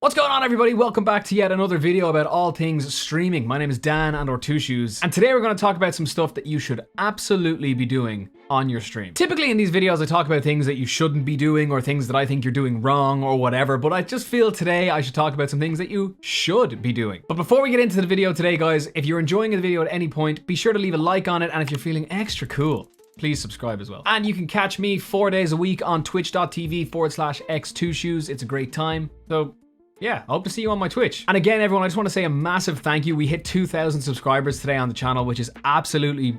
What's going on, everybody? Welcome back to yet another video about all things streaming. My name is Dan and or Two Shoes, and today we're going to talk about some stuff that you should absolutely be doing on your stream. Typically in these videos I talk about things that you shouldn't be doing or things that I think you're doing wrong or whatever, but I just feel today I should talk about some things that you should be doing. But before we get into the video today, guys, if you're enjoying the video at any point, be sure to leave a like on it, and if you're feeling extra cool, please subscribe as well. And you can catch me 4 days a week on twitch.tv/x2shoes. It's a great time. So yeah, I hope to see you on my Twitch. And again, everyone, I just want to say a massive thank you. We hit 2,000 subscribers today on the channel, which is absolutely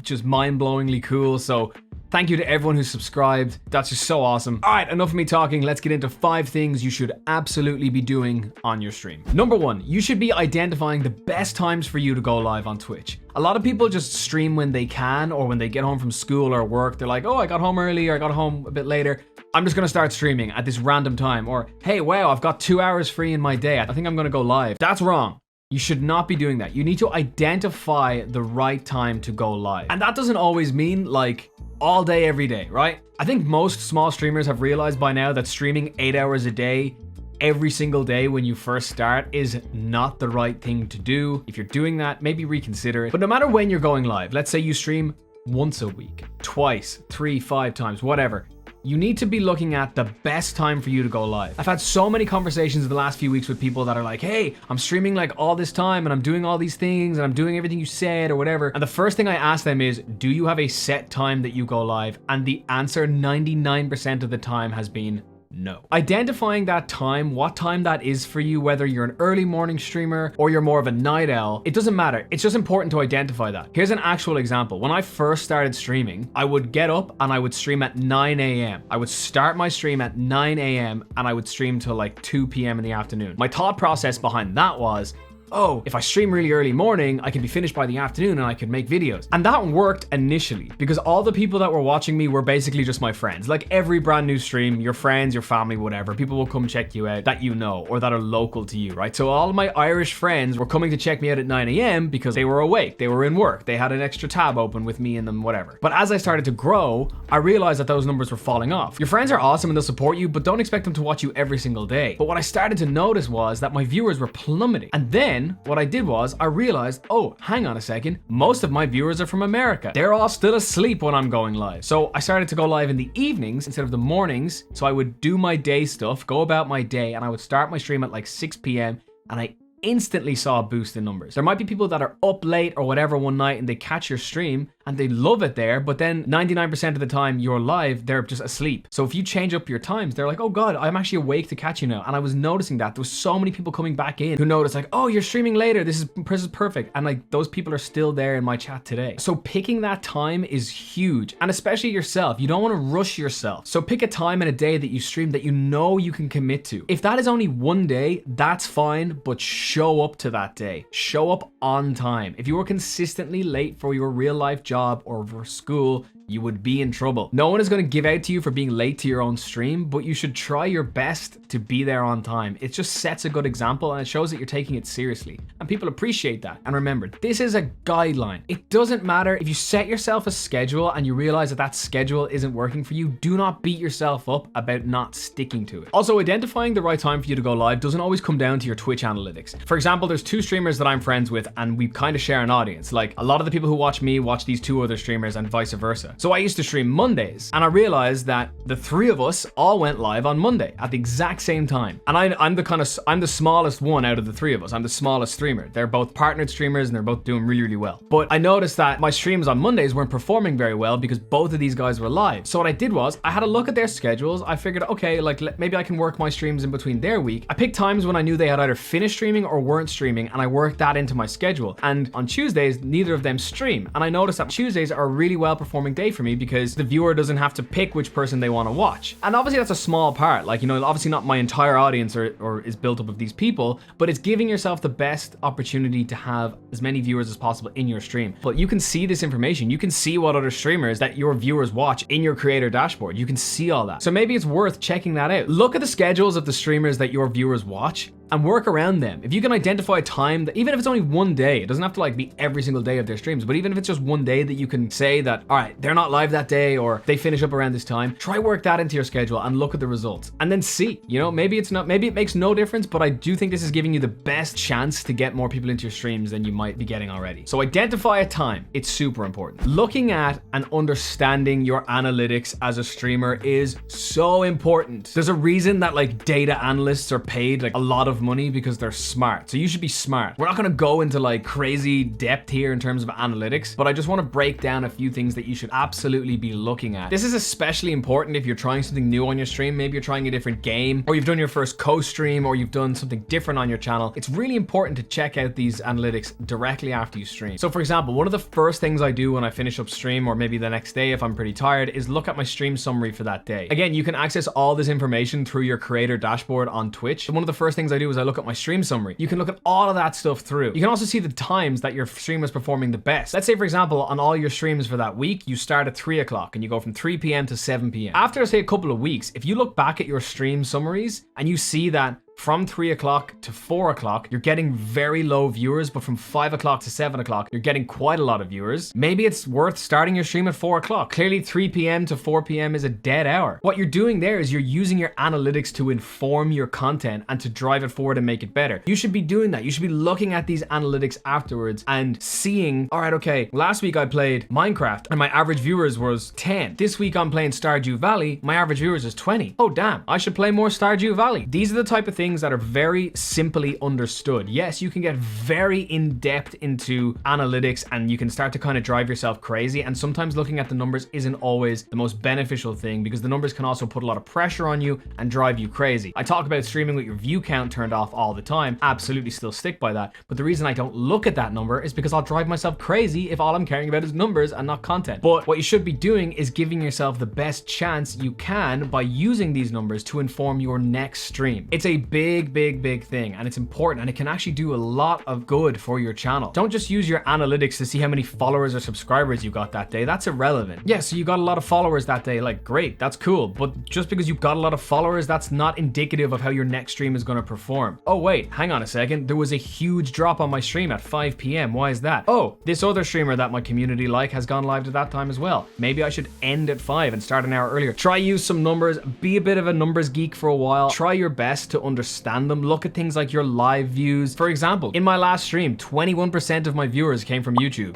just mind-blowingly cool. So thank you to everyone who subscribed. That's just so awesome. All right, enough of me talking. Let's get into 5 things you should absolutely be doing on your stream. Number 1, you should be identifying the best times for you to go live on Twitch. A lot of people just stream when they can or when they get home from school or work. They're like, oh, I got home early or I got home a bit later. I'm just gonna start streaming at this random time. Or, hey, wow, I've got 2 hours free in my day. I think I'm gonna go live. That's wrong. You should not be doing that. You need to identify the right time to go live. And that doesn't always mean like all day, every day, right? I think most small streamers have realized by now that streaming 8 hours a day every single day when you first start is not the right thing to do. If you're doing that, maybe reconsider it. But no matter when you're going live, let's say you stream once a week, twice, 3, 5 times, whatever. You need to be looking at the best time for you to go live. I've had so many conversations in the last few weeks with people that are like, hey, I'm streaming like all this time and I'm doing all these things and I'm doing everything you said or whatever. And the first thing I ask them is, do you have a set time that you go live? And the answer 99% of the time has been no. Identifying that time, what time that is for you, whether you're an early morning streamer or you're more of a night owl, it doesn't matter. It's just important to identify that. Here's an actual example. When I first started streaming, I would get up and I would stream at 9 a.m. I would start my stream at 9 a.m. and I would stream till like 2 p.m. in the afternoon. My thought process behind that was, oh, if I stream really early morning, I can be finished by the afternoon and I could make videos. And that worked initially because all the people that were watching me were basically just my friends. Like every brand new stream, your friends, your family, whatever, people will come check you out that you know or that are local to you, right? So all of my Irish friends were coming to check me out at 9 a.m. because they were awake, they were in work, they had an extra tab open with me in them, whatever. But as I started to grow, I realized that those numbers were falling off. Your friends are awesome and they'll support you, but don't expect them to watch you every single day. But what I started to notice was that my viewers were plummeting. And then what I did was I realized, oh, hang on a second, most of my viewers are from America. They're all still asleep when I'm going live. So I started to go live in the evenings instead of the mornings. So I would do my day stuff, go about my day, and I would start my stream at like 6 p.m. and I instantly saw a boost in numbers. There might be people that are up late or whatever one night and they catch your stream and they love it there, but then 99% of the time you're live, they're just asleep. So if you change up your times, they're like, oh God, I'm actually awake to catch you now. And I was noticing that there was so many people coming back in who noticed like, oh, you're streaming later. This is perfect. And like those people are still there in my chat today. So picking that time is huge. And especially yourself, you don't want to rush yourself. So pick a time in a day that you stream that you know you can commit to. If that is only one day, that's fine, but show up to that day. Show up on time. If you were consistently late for your real life job or for school, you would be in trouble. No one is going to give out to you for being late to your own stream, but you should try your best to be there on time. It just sets a good example and it shows that you're taking it seriously. And people appreciate that. And remember, this is a guideline. It doesn't matter if you set yourself a schedule and you realize that that schedule isn't working for you, do not beat yourself up about not sticking to it. Also, identifying the right time for you to go live doesn't always come down to your Twitch analytics. For example, there's 2 streamers that I'm friends with and we kind of share an audience. Like a lot of the people who watch me watch these 2 other streamers and vice versa. So I used to stream Mondays and I realized that the 3 of us all went live on Monday at the exact same time. And I'm the smallest one out of the 3 of us. I'm the smallest streamer. They're both partnered streamers and they're both doing really, really well. But I noticed that my streams on Mondays weren't performing very well because both of these guys were live. So what I did was I had a look at their schedules. I figured, okay, like maybe I can work my streams in between their week. I picked times when I knew they had either finished streaming or weren't streaming and I worked that into my schedule. And on Tuesdays, neither of them stream. And I noticed that Tuesdays are a really well performing day for me because the viewer doesn't have to pick which person they want to watch. And obviously that's a small part, like, you know, obviously not my entire audience or is built up of these people, but it's giving yourself the best opportunity to have as many viewers as possible in your stream. But you can see this information. You can see what other streamers that your viewers watch in your creator dashboard. You can see all that. So maybe it's worth checking that out. Look at the schedules of the streamers that your viewers watch and work around them. If you can identify a time that, even if it's only one day, it doesn't have to like be every single day of their streams, but even if it's just one day that you can say that, all right, they're not live that day or they finish up around this time, try work that into your schedule and look at the results and then see, you know, maybe it makes no difference, but I do think this is giving you the best chance to get more people into your streams than you might be getting already. So identify a time. It's super important. Looking at and understanding your analytics as a streamer is so important. There's a reason that like data analysts are paid like a lot of money because they're smart. So you should be smart. We're not going to go into like crazy depth here in terms of analytics, but I just want to break down a few things that you should absolutely be looking at. This is especially important if you're trying something new on your stream. Maybe you're trying a different game, or you've done your first co-stream, or you've done something different on your channel. It's really important to check out these analytics directly after you stream. So for example, one of the first things I do when I finish up stream, or maybe the next day if I'm pretty tired, is look at my stream summary for that day. Again, you can access all this information through your creator dashboard on Twitch. And one of the first things I do is I look at my stream summary. You can look at all of that stuff through. You can also see the times that your stream is performing the best. Let's say, for example, on all your streams for that week, you start at 3 o'clock and you go from 3 p.m. to 7 p.m. After, say, a couple of weeks, if you look back at your stream summaries and you see that from 3 o'clock to 4 o'clock, you're getting very low viewers, but from 5 o'clock to 7 o'clock, you're getting quite a lot of viewers. Maybe it's worth starting your stream at 4 o'clock. Clearly 3 p.m. to 4 p.m. is a dead hour. What you're doing there is you're using your analytics to inform your content and to drive it forward and make it better. You should be doing that. You should be looking at these analytics afterwards and seeing, all right, okay, last week I played Minecraft and my average viewers was 10. This week I'm playing Stardew Valley, my average viewers is 20. Oh damn, I should play more Stardew Valley. These are the type of things that are very simply understood. Yes, you can get very in-depth into analytics and you can start to kind of drive yourself crazy, and sometimes looking at the numbers isn't always the most beneficial thing because the numbers can also put a lot of pressure on you and drive you crazy. I talk about streaming with your view count turned off all the time. Absolutely still stick by that, but the reason I don't look at that number is because I'll drive myself crazy if all I'm caring about is numbers and not content. But what you should be doing is giving yourself the best chance you can by using these numbers to inform your next stream. It's a big thing, and it's important, and it can actually do a lot of good for your channel. Don't just use your analytics to see how many followers or subscribers you got that day. That's irrelevant. Yeah, so you got a lot of followers that day, like great, that's cool, but just because you got a lot of followers, that's not indicative of how your next stream is going to perform. Oh wait, hang on a second, there was a huge drop on my stream at 5 p.m. Why is that? Oh, this other streamer that my community like has gone live at that time as well. Maybe I should end at 5 and start an hour earlier. Try use some numbers, be a bit of a numbers geek for a while, try your best to understand them. Look at things like your live views. For example, in my last stream, 21% of my viewers came from YouTube.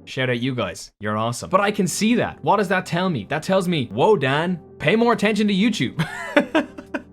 Shout out you guys, you're awesome. But I can see that. What does that tell me? That tells me, whoa Dan, pay more attention to YouTube.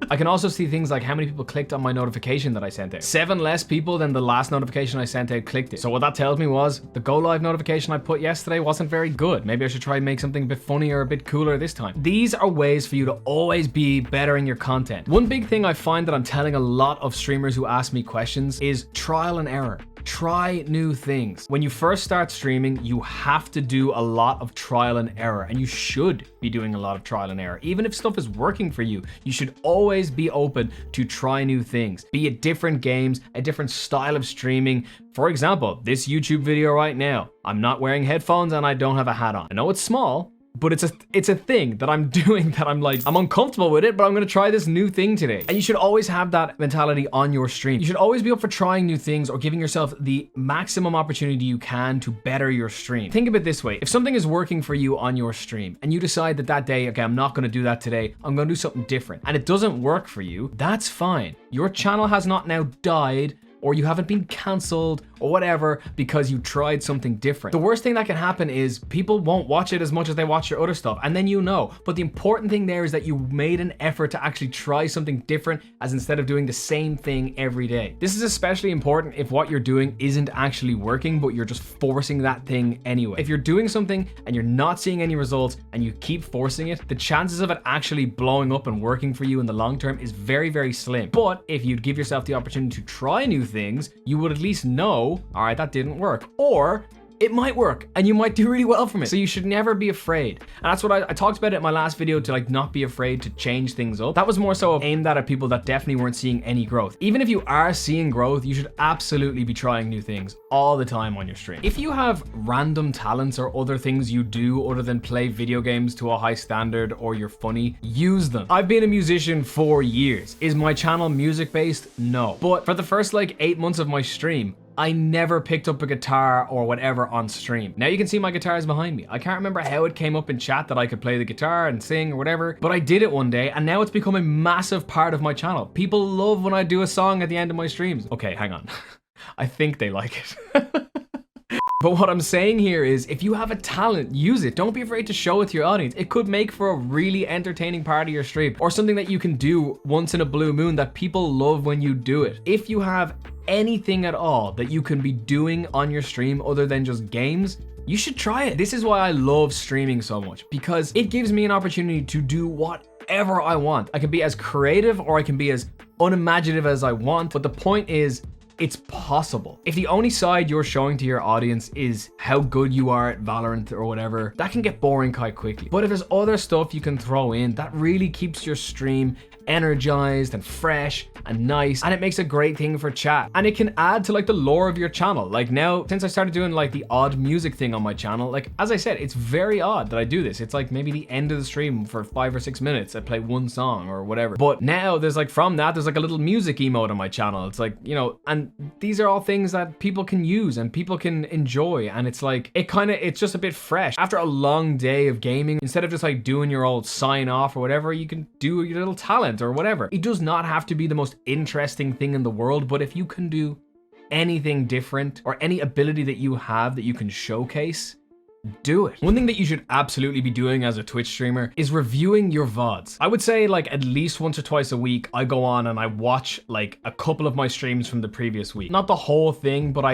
I can also see things like how many people clicked on my notification that I sent out. 7 less people than the last notification I sent out clicked it. So what that tells me was the go live notification I put yesterday wasn't very good. Maybe I should try and make something a bit funnier, a bit cooler this time. These are ways for you to always be bettering your content. One big thing I find that I'm telling a lot of streamers who ask me questions is trial and error. Try new things. When you first start streaming, you have to do a lot of trial and error, and you should be doing a lot of trial and error. Even if stuff is working for you, you should always be open to try new things, be it different games, a different style of streaming. For example, this YouTube video right now, I'm not wearing headphones and I don't have a hat on. I know it's small, but it's a thing that I'm doing that I'm like, I'm uncomfortable with it, but I'm gonna try this new thing today. And you should always have that mentality on your stream. You should always be up for trying new things or giving yourself the maximum opportunity you can to better your stream. Think of it this way. If something is working for you on your stream and you decide that day, okay, I'm not gonna do that today, I'm gonna do something different, and it doesn't work for you, that's fine. Your channel has not now died, or you haven't been cancelled or whatever because you tried something different. The worst thing that can happen is people won't watch it as much as they watch your other stuff, and then you know. But the important thing there is that you made an effort to actually try something different, as instead of doing the same thing every day. This is especially important if what you're doing isn't actually working, but you're just forcing that thing anyway. If you're doing something and you're not seeing any results and you keep forcing it, the chances of it actually blowing up and working for you in the long term is very slim. But if you'd give yourself the opportunity to try new things, you would at least know, all right, that didn't work. Or it might work and you might do really well from it. So you should never be afraid. And that's what I talked about it in my last video, to like not be afraid to change things up. That was more so aimed at people that definitely weren't seeing any growth. Even if you are seeing growth, you should absolutely be trying new things all the time on your stream. If you have random talents or other things you do other than play video games to a high standard, or you're funny, use them. I've been a musician for years. Is my channel music based? No. But for the first like 8 months of my stream, I never picked up a guitar or whatever on stream. Now you can see my guitars behind me. I can't remember how it came up in chat that I could play the guitar and sing or whatever, but I did it one day and now it's become a massive part of my channel. People love when I do a song at the end of my streams. Okay, hang on. I think they like it. But what I'm saying here is, if you have a talent, use it. Don't be afraid to show it to your audience. It could make for a really entertaining part of your stream, or something that you can do once in a blue moon that people love when you do it. If you have anything at all that you can be doing on your stream other than just games, you should try it. This is why I love streaming so much, because it gives me an opportunity to do whatever I want. I can be as creative or I can be as unimaginative as I want, but the point is, it's possible. If the only side you're showing to your audience is how good you are at Valorant or whatever, that can get boring quite quickly. But if there's other stuff you can throw in, that really keeps your stream energized and fresh and nice, and it makes a great thing for chat, and it can add to like the lore of your channel. Like now, since I started doing like the odd music thing on my channel, like as I said, it's very odd that I do this. It's like maybe the end of the stream for 5 or 6 minutes I play one song or whatever, but now there's like, from that there's like a little music emote on my channel. It's like, you know, and these are all things that people can use and people can enjoy, and it's like it's just a bit fresh after a long day of gaming. Instead of just like doing your old sign off or whatever, you can do your little talent or whatever. It does not have to be the most interesting thing in the world, but if you can do anything different or any ability that you have that you can showcase, do it. One thing that you should absolutely be doing as a Twitch streamer is reviewing your VODs. I would say like at least once or twice a week, I go on and I watch like a couple of my streams from the previous week. Not the whole thing, but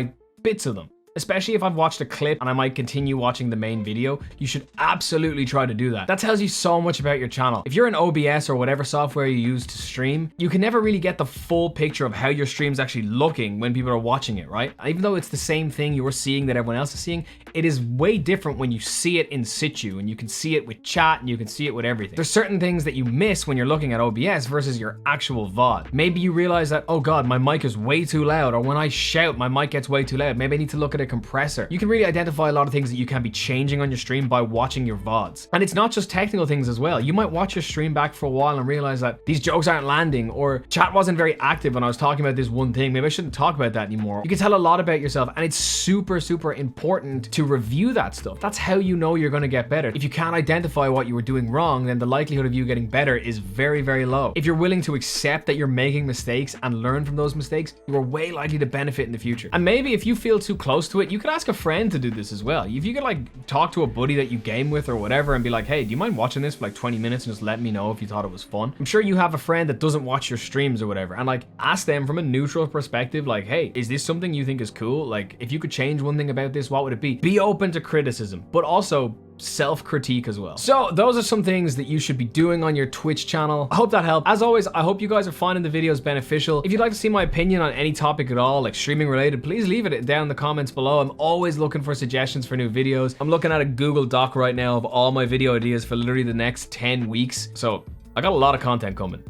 bits of them. Especially if I've watched a clip and I might continue watching the main video, you should absolutely try to do that. That tells you so much about your channel. If you're in OBS or whatever software you use to stream, you can never really get the full picture of how your stream's actually looking when people are watching it, right? Even though it's the same thing you're seeing that everyone else is seeing, it is way different when you see it in situ, and you can see it with chat and you can see it with everything. There's certain things that you miss when you're looking at OBS versus your actual VOD. Maybe you realize that, oh God, my mic is way too loud, or when I shout, my mic gets way too loud. Maybe I need to look at a compressor. You can really identify a lot of things that you can be changing on your stream by watching your VODs. And it's not just technical things as well. You might watch your stream back for a while and realize that these jokes aren't landing, or chat wasn't very active when I was talking about this one thing. Maybe I shouldn't talk about that anymore. You can tell a lot about yourself, and it's super, super important to review that stuff. That's how you know you're gonna get better. If you can't identify what you were doing wrong, then the likelihood of you getting better is very, very low. If you're willing to accept that you're making mistakes and learn from those mistakes, you are way likely to benefit in the future. And maybe if you feel too close to it, you could ask a friend to do this as well. If you could like talk to a buddy that you game with or whatever and be like, hey, do you mind watching this for like 20 minutes and just let me know if you thought it was fun? I'm sure you have a friend that doesn't watch your streams or whatever, and like ask them from a neutral perspective, like, hey, is this something you think is cool? Like, if you could change one thing about this, what would it be? Be open to criticism, but also self-critique as well. So those are some things that you should be doing on your Twitch channel. I hope that helped. As always, I hope you guys are finding the videos beneficial. If you'd like to see my opinion on any topic at all, like streaming related, please leave it down in the comments below. I'm always looking for suggestions for new videos. I'm looking at a Google Doc right now of all my video ideas for literally the next 10 weeks. So I got a lot of content coming.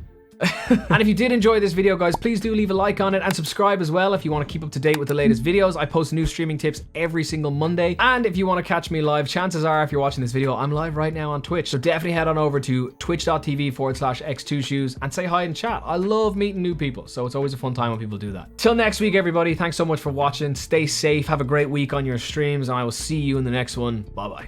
And if you did enjoy this video, guys, please do leave a like on it and subscribe as well if you want to keep up to date with the latest videos. I post new streaming tips every single Monday. And if you want to catch me live, chances are if you're watching this video, I'm live right now on Twitch. So definitely head on over to twitch.tv/X2Shoes and say hi in chat. I love meeting new people, so it's always a fun time when people do that. Till next week, everybody, thanks so much for watching. Stay safe, have a great week on your streams, and I will see you in the next one. Bye bye.